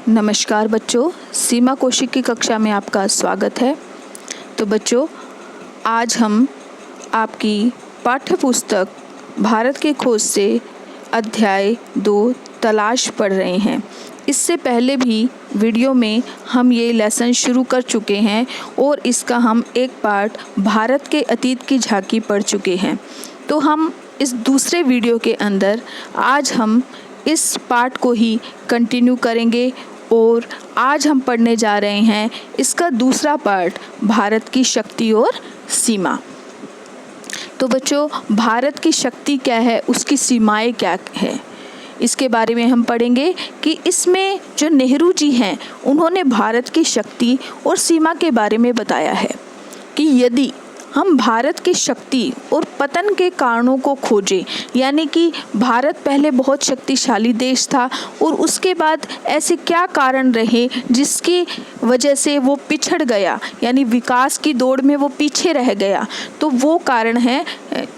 नमस्कार बच्चों, सीमा कौशिक की कक्षा में आपका स्वागत है। तो बच्चों, आज हम आपकी पाठ्य पुस्तक भारत के खोज से अध्याय 2 तलाश पढ़ रहे हैं। इससे पहले भी वीडियो में हम ये लेसन शुरू कर चुके हैं और इसका हम एक पार्ट भारत के अतीत की झांकी पढ़ चुके हैं। तो हम इस दूसरे वीडियो के अंदर आज हम इस पार्ट को ही कंटिन्यू करेंगे और आज हम पढ़ने जा रहे हैं इसका दूसरा पार्ट, भारत की शक्ति और सीमा। तो बच्चों, भारत की शक्ति क्या है, उसकी सीमाएं क्या है, इसके बारे में हम पढ़ेंगे कि इसमें जो नेहरू जी हैं उन्होंने भारत की शक्ति और सीमा के बारे में बताया है कि यदि हम भारत की शक्ति और पतन के कारणों को खोजें, यानी कि भारत पहले बहुत शक्तिशाली देश था और उसके बाद ऐसे क्या कारण रहे जिसकी वजह से वो पिछड़ गया, यानी विकास की दौड़ में वो पीछे रह गया, तो वो कारण है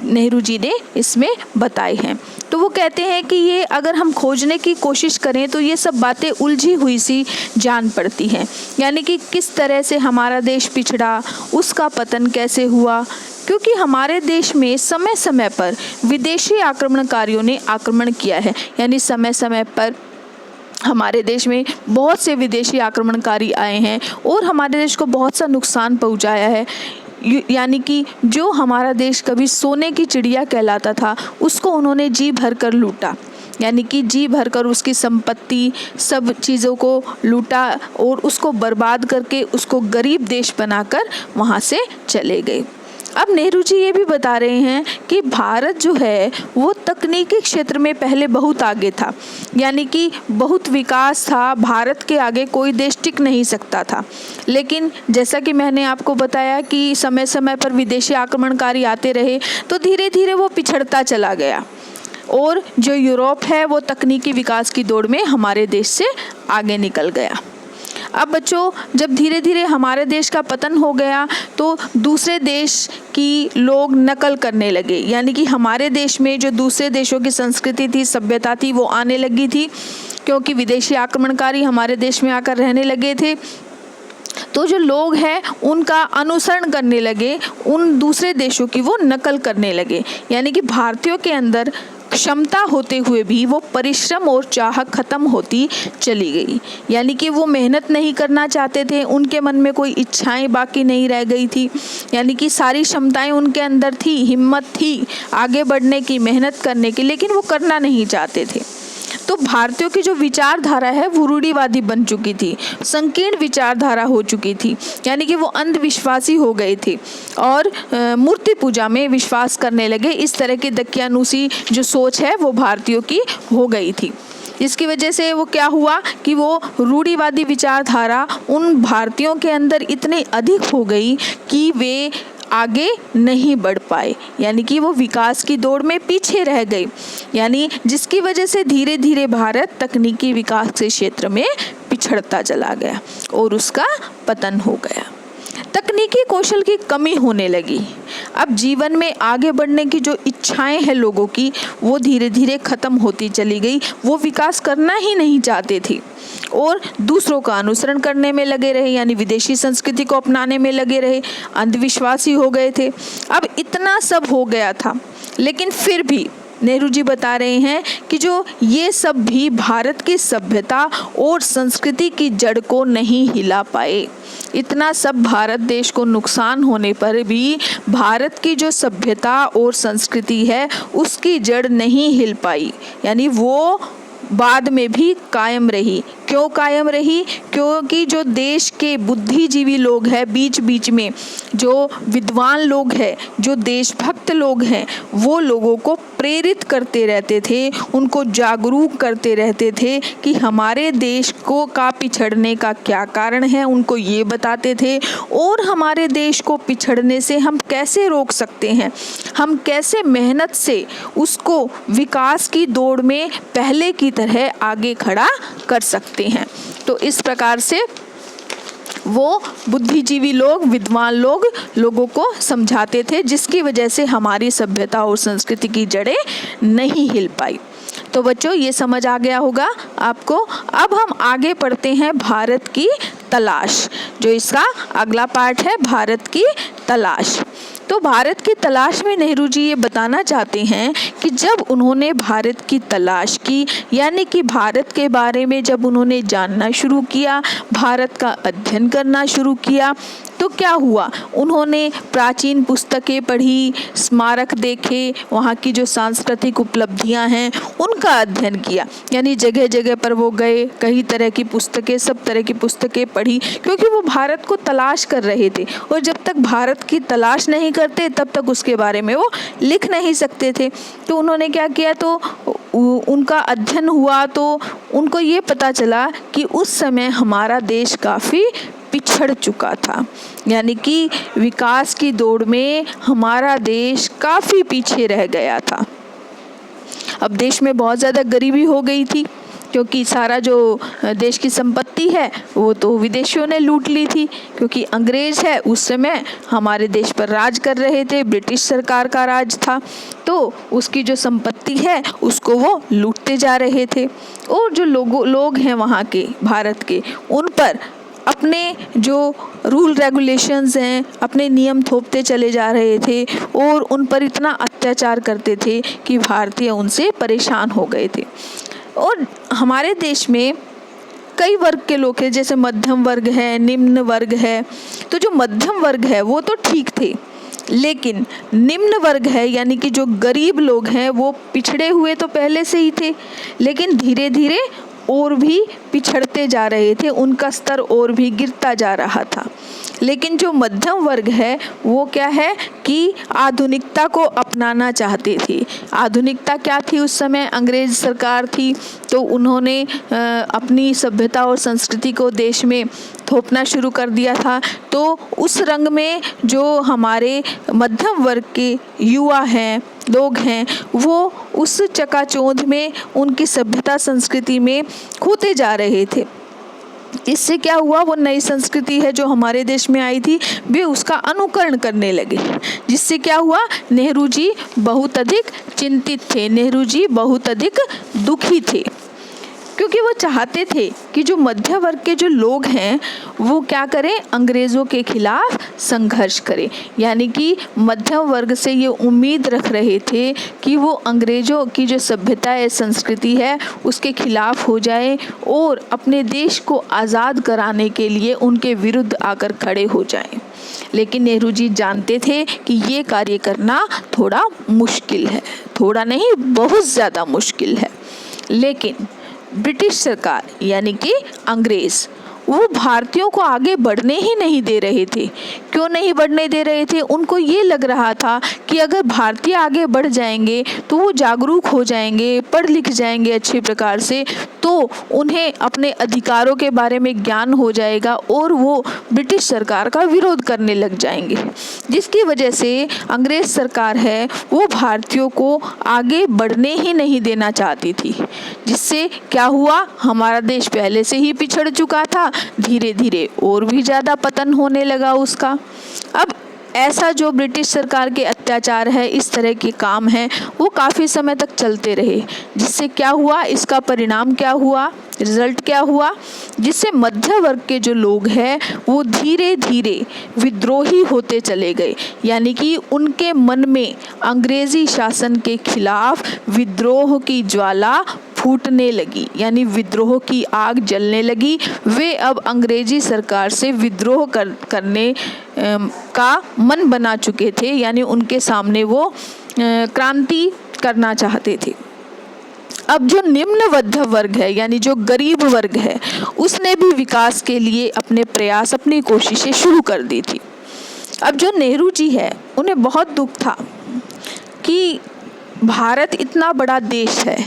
नेहरू जी ने इसमें बताए हैं। तो वो कहते हैं कि ये अगर हम खोजने की कोशिश करें तो ये सब बातें उलझी हुई सी जान पड़ती हैं, यानी कि किस तरह से हमारा देश पिछड़ा, उसका पतन कैसे हुआ, क्योंकि हमारे देश में समय समय पर विदेशी आक्रमणकारियों ने आक्रमण किया है। यानी समय समय पर हमारे देश में बहुत से विदेशी आक्रमणकारी आए हैं और हमारे देश को बहुत सा नुकसान पहुंचाया है। यानी कि जो हमारा देश कभी सोने की चिड़िया कहलाता था, उसको उन्होंने जी भर कर लूटा, यानी कि जी भर कर उसकी संपत्ति सब चीज़ों को लूटा और उसको बर्बाद करके उसको गरीब देश बनाकर वहाँ से चले गए। अब नेहरू जी ये भी बता रहे हैं कि भारत जो है वो तकनीकी क्षेत्र में पहले बहुत आगे था, यानी कि बहुत विकास था, भारत के आगे कोई देश टिक नहीं सकता था। लेकिन जैसा कि मैंने आपको बताया कि समय समय पर विदेशी आक्रमणकारी आते रहे तो धीरे धीरे वो पिछड़ता चला गया और जो यूरोप है वो तकनीकी विकास की दौड़ में हमारे देश से आगे निकल गया। अब बच्चों, जब धीरे धीरे हमारे देश का पतन हो गया तो दूसरे देश की लोग नकल करने लगे, यानी कि हमारे देश में जो दूसरे देशों की संस्कृति थी, सभ्यता थी, वो आने लगी थी, क्योंकि विदेशी आक्रमणकारी हमारे देश में आकर रहने लगे थे। तो जो लोग हैं उनका अनुसरण करने लगे, उन दूसरे देशों की वो नकल करने लगे, यानी कि भारतीयों के अंदर क्षमता होते हुए भी वो परिश्रम और चाह खत्म होती चली गई, यानी कि वो मेहनत नहीं करना चाहते थे, उनके मन में कोई इच्छाएं बाकी नहीं रह गई थी, यानी कि सारी क्षमताएं उनके अंदर थी, हिम्मत थी आगे बढ़ने की, मेहनत करने की, लेकिन वो करना नहीं चाहते थे। तो भारतीयों की जो विचारधारा है वो रूढ़िवादी बन चुकी थी, संकीर्ण विचारधारा हो चुकी थी, यानी कि वो अंधविश्वासी हो गए थे और मूर्ति पूजा में विश्वास करने लगे। इस तरह की दकियानूसी जो सोच है वो भारतीयों की हो गई थी। इसकी वजह से वो क्या हुआ कि वो रूढ़िवादी विचारधारा उन भारतीयों के अंदर इतनी अधिक हो गई कि वे आगे नहीं बढ़ पाए, यानी कि वो विकास की दौड़ में पीछे रह गए, यानी जिसकी वजह से धीरे धीरे भारत तकनीकी विकास के क्षेत्र में पिछड़ता चला गया और उसका पतन हो गया। तकनीकी कौशल की कमी होने लगी। अब जीवन में आगे बढ़ने की जो इच्छाएं हैं लोगों की, वो धीरे धीरे खत्म होती चली गई। वो विकास करना ही नहीं चाहते थे और दूसरों का अनुसरण करने में लगे रहे, यानी विदेशी संस्कृति को अपनाने में लगे रहे, अंधविश्वासी हो गए थे। अब इतना सब हो गया था, लेकिन फिर भी नेहरू जी बता रहे हैं कि जो ये सब भी भारत की सभ्यता और संस्कृति की जड़ को नहीं हिला पाए। इतना सब भारत देश को नुकसान होने पर भी भारत की जो सभ्यता और संस्कृति है उसकी जड़ नहीं हिल पाई, यानी वो बाद में भी कायम रही। क्यों कायम रही? क्योंकि जो देश के बुद्धिजीवी लोग हैं, बीच बीच में जो विद्वान लोग हैं, जो देशभक्त लोग हैं, वो लोगों को प्रेरित करते रहते थे, उनको जागरूक करते रहते थे कि हमारे देश को का पिछड़ने का क्या कारण है, उनको ये बताते थे और हमारे देश को पिछड़ने से हम कैसे रोक सकते हैं, हम कैसे मेहनत से उसको विकास की दौड़ में पहले की तरह आगे खड़ा कर सकते हैं। तो इस प्रकार से वो बुद्धिजीवी लोग, विद्वान लोग लोगों को समझाते थे, जिसकी वजह से हमारी सभ्यता और संस्कृति की जड़ें नहीं हिल पाई। तो बच्चों ये समझ आ गया होगा आपको। अब हम आगे पढ़ते हैं भारत की तलाश, जो इसका अगला पार्ट है, भारत की तलाश। तो भारत की तलाश में नेहरू जी ये बताना चाहते हैं कि जब उन्होंने भारत की तलाश की, यानी कि भारत के बारे में जब उन्होंने जानना शुरू किया, भारत का अध्ययन करना शुरू किया, तो क्या हुआ, उन्होंने प्राचीन पुस्तकें पढ़ी, स्मारक देखे, वहाँ की जो सांस्कृतिक उपलब्धियाँ हैं उनका अध्ययन किया। यानी जगह जगह पर वो गए, कई तरह की पुस्तकें, सब तरह की पुस्तकें पढ़ी, क्योंकि वो भारत को तलाश कर रहे थे। और जब तक भारत की तलाश नहीं करते तब तक उसके बारे में वो लिख नहीं सकते थे। तो उन्होंने क्या किया, तो उनका अध्ययन हुआ, तो उनको ये पता चला कि उस समय हमारा देश काफ़ी पिछड़ चुका था, यानी कि विकास की दौड़ में हमारा देश काफ़ी पीछे रह गया था। अब देश में बहुत ज़्यादा गरीबी हो गई थी, क्योंकि सारा जो देश की संपत्ति है वो तो विदेशियों ने लूट ली थी, क्योंकि अंग्रेज़ है उस समय हमारे देश पर राज कर रहे थे, ब्रिटिश सरकार का राज था, तो उसकी जो संपत्ति है उसको वो लूटते जा रहे थे। और जो लोग हैं वहाँ के, भारत के, उन पर अपने जो रूल रेगुलेशंस हैं, अपने नियम थोपते चले जा रहे थे और उन पर इतना अत्याचार करते थे कि भारतीय उनसे परेशान हो गए थे। और हमारे देश में कई वर्ग के लोग हैं, जैसे मध्यम वर्ग है, निम्न वर्ग है। तो जो मध्यम वर्ग है वो तो ठीक थे, लेकिन निम्न वर्ग है, यानी कि जो गरीब लोग हैं, वो पिछड़े हुए तो पहले से ही थे, लेकिन धीरे धीरे और भी पिछड़ते जा रहे थे, उनका स्तर और भी गिरता जा रहा था। लेकिन जो मध्यम वर्ग है वो क्या है कि आधुनिकता को अपनाना चाहते थे। आधुनिकता क्या थी उस समय, अंग्रेज सरकार थी, तो उन्होंने अपनी सभ्यता और संस्कृति को देश में थोपना शुरू कर दिया था। तो उस रंग में जो हमारे मध्यम वर्ग के युवा हैं, लोग हैं, वो उस चकाचौंध में, उनकी सभ्यता संस्कृति में खोते जा रहे थे। इससे क्या हुआ, वो नई संस्कृति है जो हमारे देश में आई थी, वे उसका अनुकरण करने लगे। जिससे क्या हुआ, नेहरू जी बहुत अधिक चिंतित थे, नेहरू जी बहुत अधिक दुखी थे, क्योंकि वो चाहते थे कि जो मध्य वर्ग के जो लोग हैं वो क्या करें, अंग्रेज़ों के खिलाफ संघर्ष करें। यानी कि मध्यम वर्ग से ये उम्मीद रख रहे थे कि वो अंग्रेज़ों की जो सभ्यता है, संस्कृति है, उसके खिलाफ हो जाए और अपने देश को आज़ाद कराने के लिए उनके विरुद्ध आकर खड़े हो जाएं। लेकिन नेहरू जी जानते थे कि ये कार्य करना थोड़ा मुश्किल है, थोड़ा नहीं बहुत ज़्यादा मुश्किल है। लेकिन ब्रिटिश सरकार यानी कि अंग्रेज़, वो भारतीयों को आगे बढ़ने ही नहीं दे रहे थे। क्यों नहीं बढ़ने दे रहे थे? उनको ये लग रहा था कि अगर भारतीय आगे बढ़ जाएंगे तो वो जागरूक हो जाएंगे, पढ़ लिख जाएंगे अच्छे प्रकार से, तो उन्हें अपने अधिकारों के बारे में ज्ञान हो जाएगा और वो ब्रिटिश सरकार का विरोध करने लग जाएंगे। जिसकी वजह से अंग्रेज़ सरकार है वो भारतीयों को आगे बढ़ने ही नहीं देना चाहती थी। जिससे क्या हुआ, हमारा देश पहले से ही पिछड़ चुका था, धीरे धीरे और भी ज़्यादा पतन होने लगा उसका। अब ऐसा जो ब्रिटिश सरकार के अत्याचार है, इस तरह के काम हैं, वो काफ़ी समय तक चलते रहे। जिससे क्या हुआ, इसका परिणाम क्या हुआ, रिजल्ट क्या हुआ, जिससे मध्य वर्ग के जो लोग हैं वो धीरे धीरे विद्रोही होते चले गए। यानी कि उनके मन में अंग्रेज़ी शासन के खिलाफ विद्रोह की ज्वाला फूटने लगी, यानी विद्रोह की आग जलने लगी। वे अब अंग्रेजी सरकार से विद्रोह करने का मन बना चुके थे, यानी उनके सामने वो क्रांति करना चाहते थे। अब जो निम्न मध्य वर्ग है, यानी जो गरीब वर्ग है, उसने भी विकास के लिए अपने प्रयास, अपनी कोशिशें शुरू कर दी थी। अब जो नेहरू जी है, उन्हें बहुत दुख था कि भारत इतना बड़ा देश है,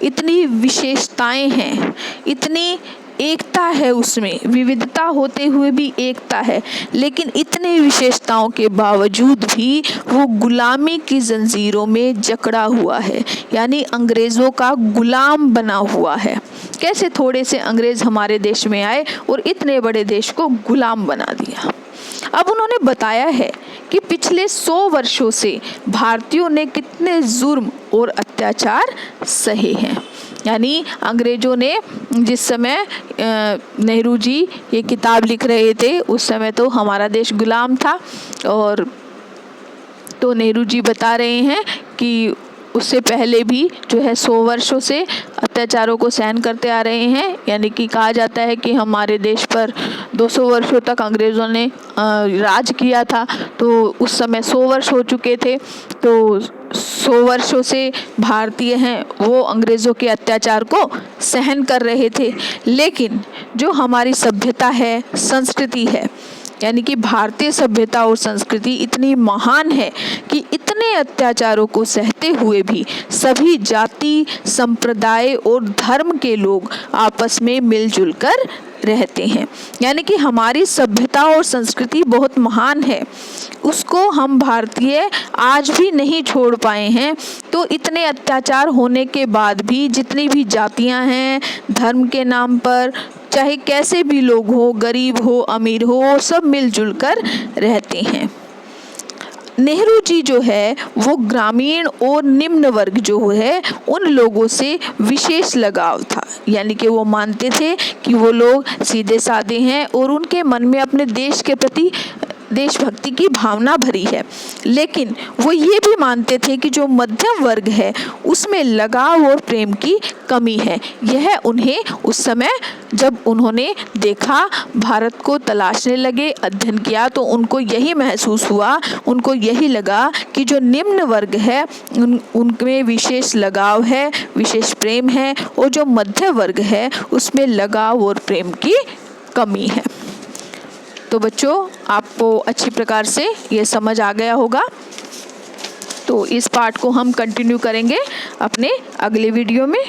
इतनी विशेषताएं हैं, इतनी एकता है, उसमें विविधता होते हुए भी एकता है, लेकिन इतनी विशेषताओं के बावजूद भी वो गुलामी की जंजीरों में जकड़ा हुआ है, यानी अंग्रेज़ों का गुलाम बना हुआ है। कैसे थोड़े से अंग्रेज़ हमारे देश में आए और इतने बड़े देश को गुलाम बना दिया। अब उन्होंने बताया है कि पिछले 100 वर्षों से भारतीयों ने कितने जुर्म और अत्याचार सहे हैं। यानी अंग्रेज़ों ने जिस समय नेहरू जी ये किताब लिख रहे थे उस समय तो हमारा देश गुलाम था। और तो नेहरू जी बता रहे हैं कि उससे पहले भी जो है 100 वर्षों से अत्याचारों को सहन करते आ रहे हैं। यानी कि कहा जाता है कि हमारे देश पर 200 वर्षों तक अंग्रेज़ों ने राज किया था, तो उस समय 100 वर्ष हो चुके थे। तो 100 वर्षों से भारतीय हैं वो अंग्रेज़ों के अत्याचार को सहन कर रहे थे। लेकिन जो हमारी सभ्यता है, संस्कृति है, यानी कि भारतीय सभ्यता और संस्कृति इतनी महान है कि इतने अत्याचारों को सहते हुए भी सभी जाति, संप्रदाय और धर्म के लोग आपस में मिलजुल कर रहते हैं। यानी कि हमारी सभ्यता और संस्कृति बहुत महान है, उसको हम भारतीय आज भी नहीं छोड़ पाए हैं। तो इतने अत्याचार होने के बाद भी जितनी भी जातियां हैं धर्म के नाम पर, चाहे कैसे भी लोग हो, गरीब हो अमीर हो, सब मिलजुल कर रहते हैं। नेहरू जी जो है वो ग्रामीण और निम्न वर्ग जो है उन लोगों से विशेष लगाव था। यानी कि वो मानते थे कि वो लोग सीधे साधे हैं और उनके मन में अपने देश के प्रति देशभक्ति की भावना भरी है। लेकिन वो ये भी मानते थे कि जो मध्यम वर्ग है उसमें लगाव और प्रेम की कमी है। यह उन्हें उस समय जब उन्होंने देखा, भारत को तलाशने लगे, अध्ययन किया, तो उनको यही महसूस हुआ, उनको यही लगा कि जो निम्न वर्ग है उनमें विशेष लगाव है, विशेष प्रेम है, और जो मध्य वर्ग है उसमें लगाव और प्रेम की कमी है। तो बच्चों आपको अच्छी प्रकार से ये समझ आ गया होगा। तो इस पार्ट को हम कंटिन्यू करेंगे अपने अगले वीडियो में।